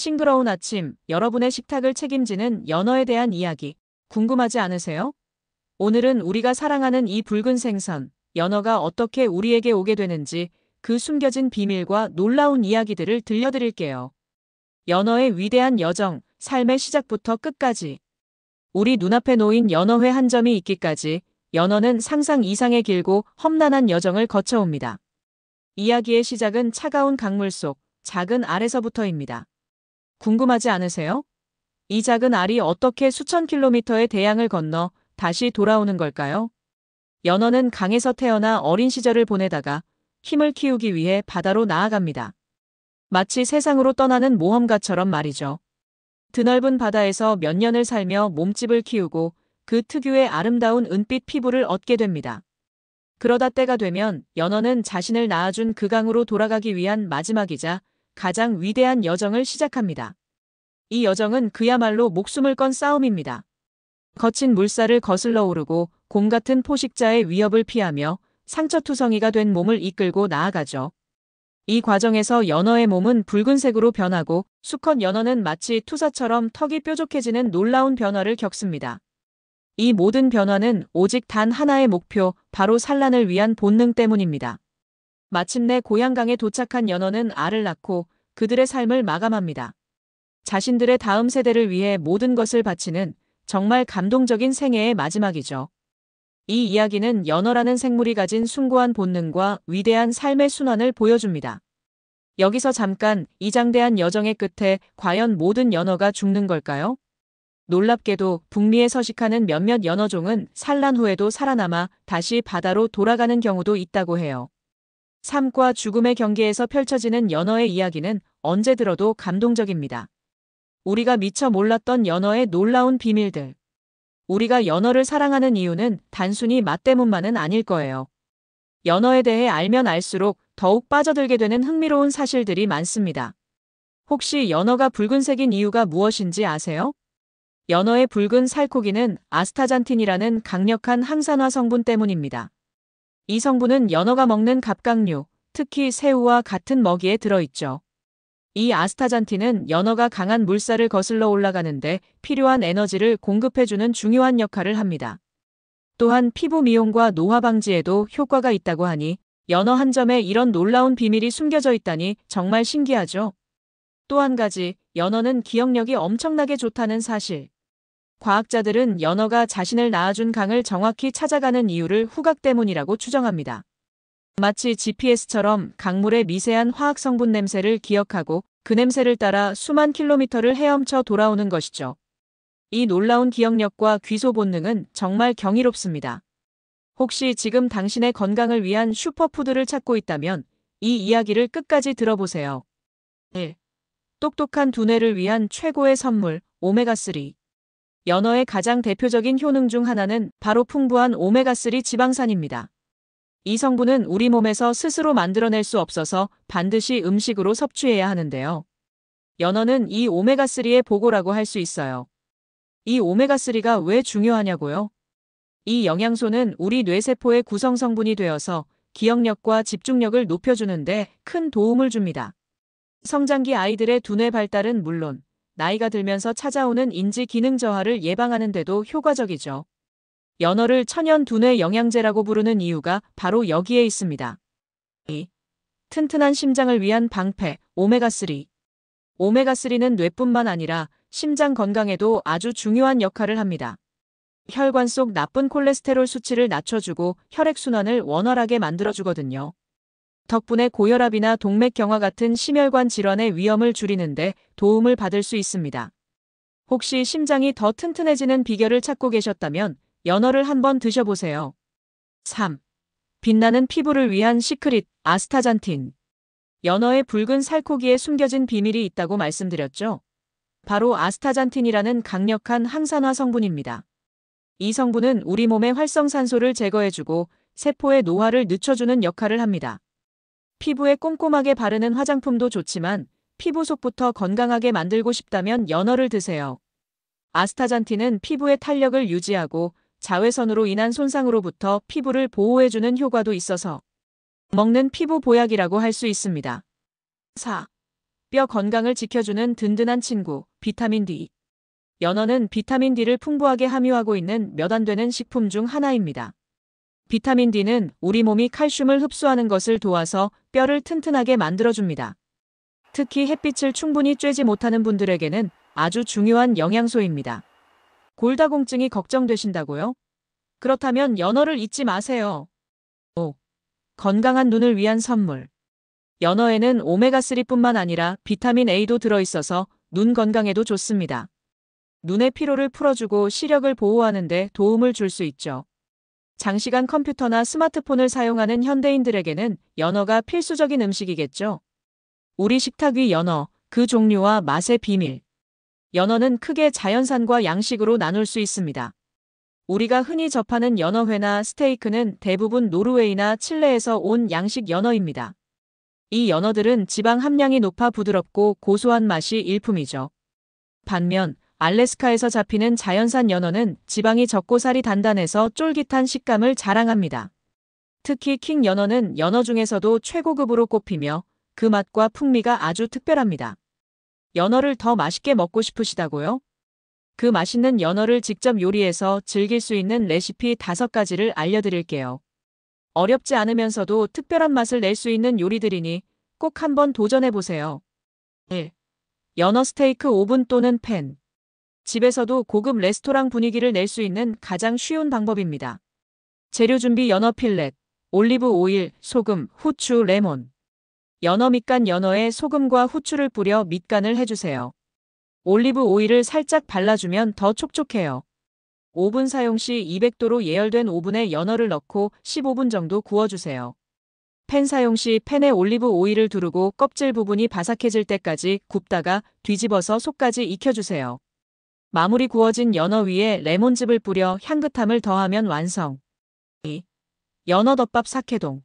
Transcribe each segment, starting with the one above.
싱그러운 아침, 여러분의 식탁을 책임지는 연어에 대한 이야기. 궁금하지 않으세요? 오늘은 우리가 사랑하는 이 붉은 생선, 연어가 어떻게 우리에게 오게 되는지 그 숨겨진 비밀과 놀라운 이야기들을 들려드릴게요. 연어의 위대한 여정, 삶의 시작부터 끝까지. 우리 눈앞에 놓인 연어회 한 점이 있기까지 연어는 상상 이상의 길고 험난한 여정을 거쳐옵니다. 이야기의 시작은 차가운 강물 속 작은 알에서부터입니다. 궁금하지 않으세요? 이 작은 알이 어떻게 수천 킬로미터의 대양을 건너 다시 돌아오는 걸까요? 연어는 강에서 태어나 어린 시절을 보내다가 힘을 키우기 위해 바다로 나아갑니다. 마치 세상으로 떠나는 모험가처럼 말이죠. 드넓은 바다에서 몇 년을 살며 몸집을 키우고 그 특유의 아름다운 은빛 피부를 얻게 됩니다. 그러다 때가 되면 연어는 자신을 낳아준 그 강으로 돌아가기 위한 마지막이자 가장 위대한 여정을 시작합니다. 이 여정은 그야말로 목숨을 건 싸움입니다. 거친 물살을 거슬러 오르고 곰 같은 포식자의 위협을 피하며 상처투성이가 된 몸을 이끌고 나아가죠. 이 과정에서 연어의 몸은 붉은색으로 변하고 수컷 연어는 마치 투사처럼 턱이 뾰족해지는 놀라운 변화를 겪습니다. 이 모든 변화는 오직 단 하나의 목표, 바로 산란을 위한 본능 때문입니다. 마침내 고향강에 도착한 연어는 알을 낳고 그들의 삶을 마감합니다. 자신들의 다음 세대를 위해 모든 것을 바치는 정말 감동적인 생애의 마지막이죠. 이 이야기는 연어라는 생물이 가진 숭고한 본능과 위대한 삶의 순환을 보여줍니다. 여기서 잠깐 이 장대한 여정의 끝에 과연 모든 연어가 죽는 걸까요? 놀랍게도 북미에 서식하는 몇몇 연어종은 산란 후에도 살아남아 다시 바다로 돌아가는 경우도 있다고 해요. 삶과 죽음의 경계에서 펼쳐지는 연어의 이야기는 언제 들어도 감동적입니다. 우리가 미처 몰랐던 연어의 놀라운 비밀들. 우리가 연어를 사랑하는 이유는 단순히 맛 때문만은 아닐 거예요. 연어에 대해 알면 알수록 더욱 빠져들게 되는 흥미로운 사실들이 많습니다. 혹시 연어가 붉은색인 이유가 무엇인지 아세요? 연어의 붉은 살코기는 아스타잔틴이라는 강력한 항산화 성분 때문입니다. 이 성분은 연어가 먹는 갑각류, 특히 새우와 같은 먹이에 들어있죠. 이 아스타잔틴은 연어가 강한 물살을 거슬러 올라가는데 필요한 에너지를 공급해주는 중요한 역할을 합니다. 또한 피부 미용과 노화 방지에도 효과가 있다고 하니 연어 한 점에 이런 놀라운 비밀이 숨겨져 있다니 정말 신기하죠. 또 한 가지, 연어는 기억력이 엄청나게 좋다는 사실. 과학자들은 연어가 자신을 낳아준 강을 정확히 찾아가는 이유를 후각 때문이라고 추정합니다. 마치 GPS처럼 강물의 미세한 화학 성분 냄새를 기억하고 그 냄새를 따라 수만 킬로미터를 헤엄쳐 돌아오는 것이죠. 이 놀라운 기억력과 귀소 본능은 정말 경이롭습니다. 혹시 지금 당신의 건강을 위한 슈퍼푸드를 찾고 있다면 이 이야기를 끝까지 들어보세요. 1. 똑똑한 두뇌를 위한 최고의 선물, 오메가3. 연어의 가장 대표적인 효능 중 하나는 바로 풍부한 오메가3 지방산입니다. 이 성분은 우리 몸에서 스스로 만들어낼 수 없어서 반드시 음식으로 섭취해야 하는데요. 연어는 이 오메가3의 보고라고 할 수 있어요. 이 오메가3가 왜 중요하냐고요? 이 영양소는 우리 뇌세포의 구성 성분이 되어서 기억력과 집중력을 높여주는데 큰 도움을 줍니다. 성장기 아이들의 두뇌 발달은 물론 나이가 들면서 찾아오는 인지 기능 저하를 예방하는 데도 효과적이죠. 연어를 천연 두뇌 영양제라고 부르는 이유가 바로 여기에 있습니다. 2. 튼튼한 심장을 위한 방패, 오메가3. 오메가3는 뇌뿐만 아니라 심장 건강에도 아주 중요한 역할을 합니다. 혈관 속 나쁜 콜레스테롤 수치를 낮춰주고 혈액순환을 원활하게 만들어주거든요. 덕분에 고혈압이나 동맥경화 같은 심혈관 질환의 위험을 줄이는데 도움을 받을 수 있습니다. 혹시 심장이 더 튼튼해지는 비결을 찾고 계셨다면 연어를 한번 드셔보세요. 3. 빛나는 피부를 위한 시크릿, 아스타잔틴. 연어의 붉은 살코기에 숨겨진 비밀이 있다고 말씀드렸죠. 바로 아스타잔틴이라는 강력한 항산화 성분입니다. 이 성분은 우리 몸의 활성산소를 제거해주고 세포의 노화를 늦춰주는 역할을 합니다. 피부에 꼼꼼하게 바르는 화장품도 좋지만 피부 속부터 건강하게 만들고 싶다면 연어를 드세요. 아스타잔틴은 피부의 탄력을 유지하고 자외선으로 인한 손상으로부터 피부를 보호해주는 효과도 있어서 먹는 피부 보약이라고 할 수 있습니다. 4. 뼈 건강을 지켜주는 든든한 친구, 비타민 D. 연어는 비타민 D를 풍부하게 함유하고 있는 몇 안 되는 식품 중 하나입니다. 비타민 D는 우리 몸이 칼슘을 흡수하는 것을 도와서 뼈를 튼튼하게 만들어줍니다. 특히 햇빛을 충분히 쬐지 못하는 분들에게는 아주 중요한 영양소입니다. 골다공증이 걱정되신다고요? 그렇다면 연어를 잊지 마세요. 5. 건강한 눈을 위한 선물. 연어에는 오메가3뿐만 아니라 비타민 A도 들어있어서 눈 건강에도 좋습니다. 눈의 피로를 풀어주고 시력을 보호하는 데 도움을 줄 수 있죠. 장시간 컴퓨터나 스마트폰을 사용하는 현대인들에게는 연어가 필수적인 음식이겠죠. 우리 식탁 위 연어, 그 종류와 맛의 비밀. 연어는 크게 자연산과 양식으로 나눌 수 있습니다. 우리가 흔히 접하는 연어회나 스테이크는 대부분 노르웨이나 칠레에서 온 양식 연어입니다. 이 연어들은 지방 함량이 높아 부드럽고 고소한 맛이 일품이죠. 반면 알래스카에서 잡히는 자연산 연어는 지방이 적고 살이 단단해서 쫄깃한 식감을 자랑합니다. 특히 킹 연어는 연어 중에서도 최고급으로 꼽히며 그 맛과 풍미가 아주 특별합니다. 연어를 더 맛있게 먹고 싶으시다고요? 그 맛있는 연어를 직접 요리해서 즐길 수 있는 레시피 5가지를 알려드릴게요. 어렵지 않으면서도 특별한 맛을 낼 수 있는 요리들이니 꼭 한번 도전해보세요. 1. 연어 스테이크 오븐 또는 팬. 집에서도 고급 레스토랑 분위기를 낼 수 있는 가장 쉬운 방법입니다. 재료 준비: 연어 필렛, 올리브 오일, 소금, 후추, 레몬. 연어 밑간 연어에 소금과 후추를 뿌려 밑간을 해주세요. 올리브 오일을 살짝 발라주면 더 촉촉해요. 오븐 사용 시 200도로 예열된 오븐에 연어를 넣고 15분 정도 구워주세요. 팬 사용 시 팬에 올리브 오일을 두르고 껍질 부분이 바삭해질 때까지 굽다가 뒤집어서 속까지 익혀주세요. 마무리: 구워진 연어 위에 레몬즙을 뿌려 향긋함을 더하면 완성. 2. 연어 덮밥 사케동.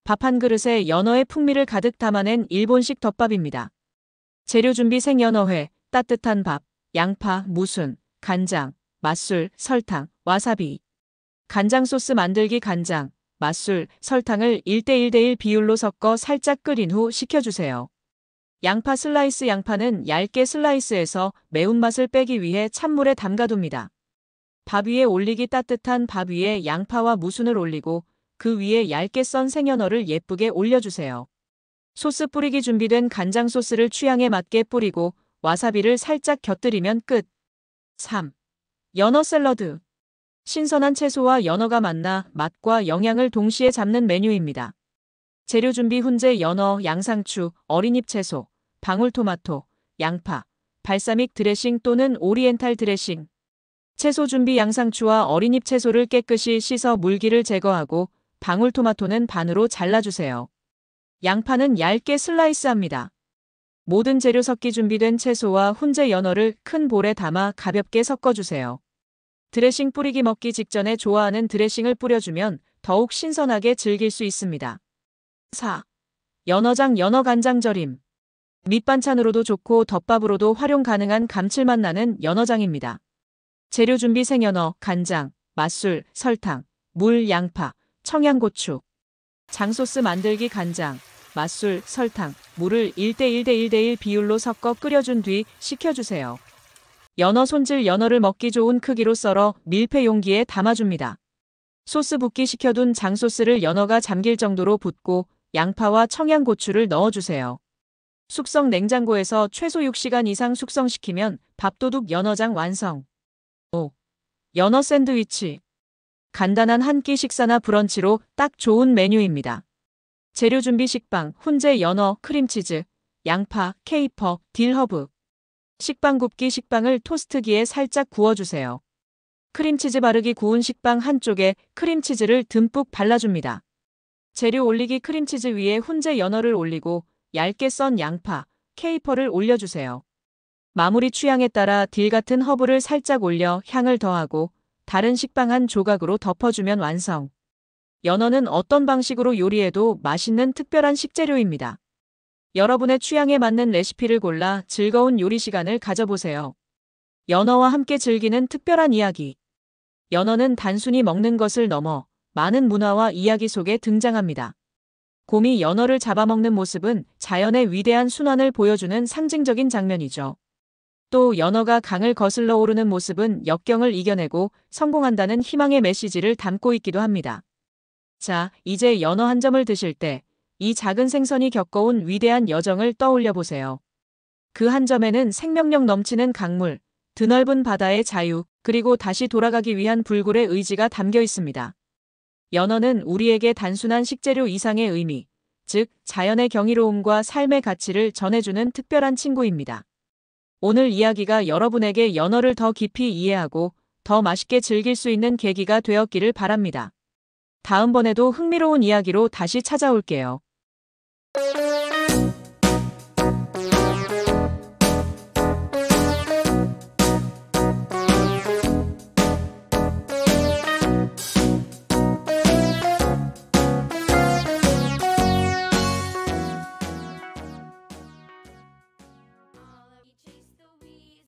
밥 한 그릇에 연어의 풍미를 가득 담아낸 일본식 덮밥입니다. 재료 준비: 생연어회, 따뜻한 밥, 양파, 무순, 간장, 맛술, 설탕, 와사비. 간장 소스 만들기: 간장, 맛술, 설탕을 1:1:1 비율로 섞어 살짝 끓인 후 식혀주세요. 양파 슬라이스: 양파는 얇게 슬라이스해서 매운맛을 빼기 위해 찬물에 담가둡니다. 밥 위에 올리기: 따뜻한 밥 위에 양파와 무순을 올리고 그 위에 얇게 썬 생연어를 예쁘게 올려주세요. 소스 뿌리기: 준비된 간장 소스를 취향에 맞게 뿌리고 와사비를 살짝 곁들이면 끝. 3. 연어 샐러드. 신선한 채소와 연어가 만나 맛과 영양을 동시에 잡는 메뉴입니다. 재료 준비: 훈제 연어, 양상추, 어린잎 채소, 방울토마토, 양파, 발사믹 드레싱 또는 오리엔탈 드레싱. 채소 준비: 양상추와 어린잎 채소를 깨끗이 씻어 물기를 제거하고 방울토마토는 반으로 잘라주세요. 양파는 얇게 슬라이스합니다. 모든 재료 섞기: 준비된 채소와 훈제 연어를 큰 볼에 담아 가볍게 섞어주세요. 드레싱 뿌리기: 먹기 직전에 좋아하는 드레싱을 뿌려주면 더욱 신선하게 즐길 수 있습니다. 4. 연어장 연어 간장 절임. 밑반찬으로도 좋고 덮밥으로도 활용 가능한 감칠맛 나는 연어장입니다. 재료 준비: 생연어, 간장, 맛술, 설탕, 물, 양파, 청양고추. 장소스 만들기: 간장, 맛술, 설탕, 물을 1:1:1:1 비율로 섞어 끓여준 뒤 식혀주세요. 연어 손질: 연어를 먹기 좋은 크기로 썰어 밀폐 용기에 담아줍니다. 소스 붓기: 식혀둔 장소스를 연어가 잠길 정도로 붓고 양파와 청양고추를 넣어주세요. 숙성: 냉장고에서 최소 6시간 이상 숙성시키면 밥도둑 연어장 완성. 5. 연어 샌드위치. 간단한 한 끼 식사나 브런치로 딱 좋은 메뉴입니다. 재료 준비: 식빵, 훈제 연어, 크림치즈, 양파, 케이퍼, 딜허브. 식빵 굽기: 식빵을 토스트기에 살짝 구워주세요. 크림치즈 바르기: 구운 식빵 한쪽에 크림치즈를 듬뿍 발라줍니다. 재료 올리기: 크림치즈 위에 훈제 연어를 올리고 얇게 썬 양파, 케이퍼를 올려주세요. 마무리: 취향에 따라 딜 같은 허브를 살짝 올려 향을 더하고 다른 식빵 한 조각으로 덮어주면 완성. 연어는 어떤 방식으로 요리해도 맛있는 특별한 식재료입니다. 여러분의 취향에 맞는 레시피를 골라 즐거운 요리 시간을 가져보세요. 연어와 함께 즐기는 특별한 이야기. 연어는 단순히 먹는 것을 넘어 많은 문화와 이야기 속에 등장합니다. 곰이 연어를 잡아먹는 모습은 자연의 위대한 순환을 보여주는 상징적인 장면이죠. 또 연어가 강을 거슬러 오르는 모습은 역경을 이겨내고 성공한다는 희망의 메시지를 담고 있기도 합니다. 자, 이제 연어 한 점을 드실 때 이 작은 생선이 겪어온 위대한 여정을 떠올려 보세요. 그 한 점에는 생명력 넘치는 강물, 드넓은 바다의 자유, 그리고 다시 돌아가기 위한 불굴의 의지가 담겨 있습니다. 연어는 우리에게 단순한 식재료 이상의 의미, 즉 자연의 경이로움과 삶의 가치를 전해주는 특별한 친구입니다. 오늘 이야기가 여러분에게 연어를 더 깊이 이해하고 더 맛있게 즐길 수 있는 계기가 되었기를 바랍니다. 다음번에도 흥미로운 이야기로 다시 찾아올게요.